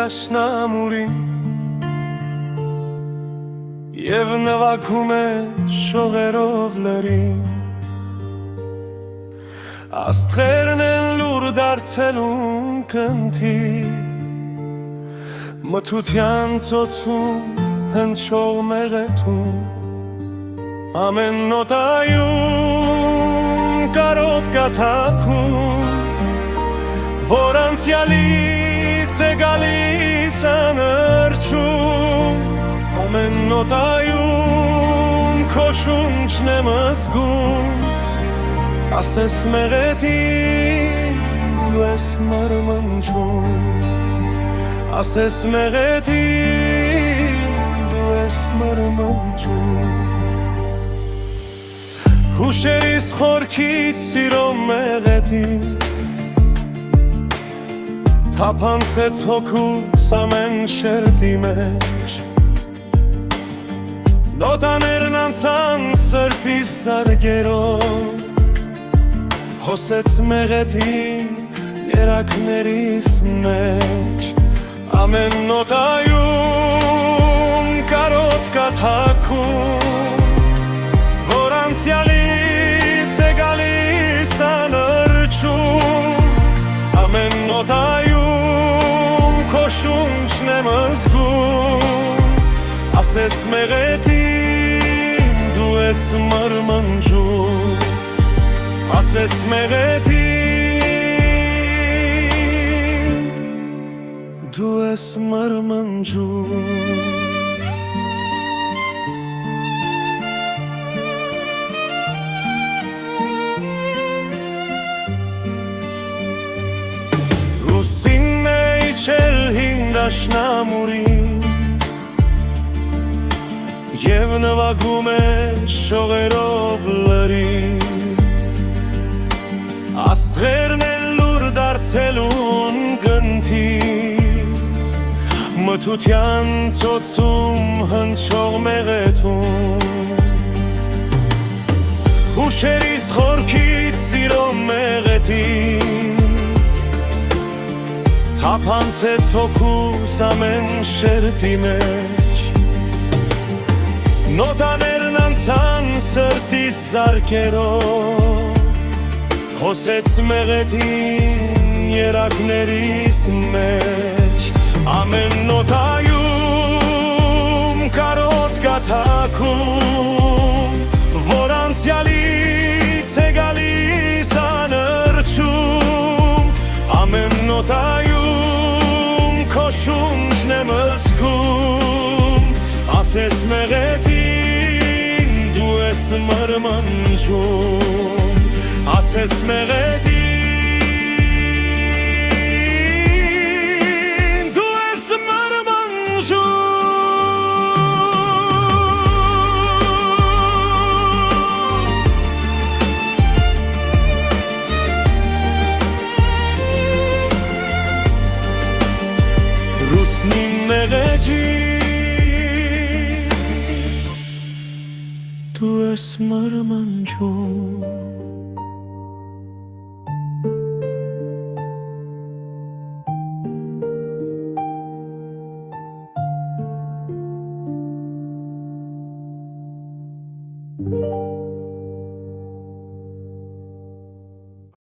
դաշնամուրին Եվ նվագում է շողերով լրին Աստղերն են լուր դարձելուն կնթի Մթության ծոցում հնչող մեղեթում Ամեն նոտայում կարոտ կաթափում Որ անցյալից է գալիս անըրջում Ամեն նոտայում քո շունչն եմ զգում Ասես մեղեթին դու ես մարմանջում Ասես մեղեթին դու ես մարմանջում Հուշերիս խորքից սիրո մեղեթին Թափանցեց հոգուս ամեն շերտի մեջ Նոտաներն անցան սրտիս սարգերով Հոսեց մեղեթին երակներիս մեջ Ամեն նոտայում կարոտ կաթափում Որ անցյալից է գալիս անըրջում Ամեն նոտայում քո շունչն եմ զգում Ասես մեղեթին դու ես մարմանջում Ասես մեղեթին դու ես մարմանջում Ռուսին է իջել հին դաշնամուրին Եվ նվագում է շողերով լրին Աստղերն են լուր դարձելուն գնթի Մթության ծոցում հնչող մեղեթում Հուշերիս խորքից սիրո մեղեթին Թափանցեց հոգուս ամեն շերտի մեջ Նոտաներն անցան սրտիս զարկերով Հոսեց մեղեթին երակներիս մեջ Ամեն նոտայում կարոտ կաթափում Որ անցյալից է գալիս անըրջում Ամեն նոտայում քո շունչն եմ զգում Ասես մեղեթին դու ես մարմանջում Ասես մեղեթին դու ես մարմանջում Ռուսնի մեղեջի դու ես մարմանջում Thank you.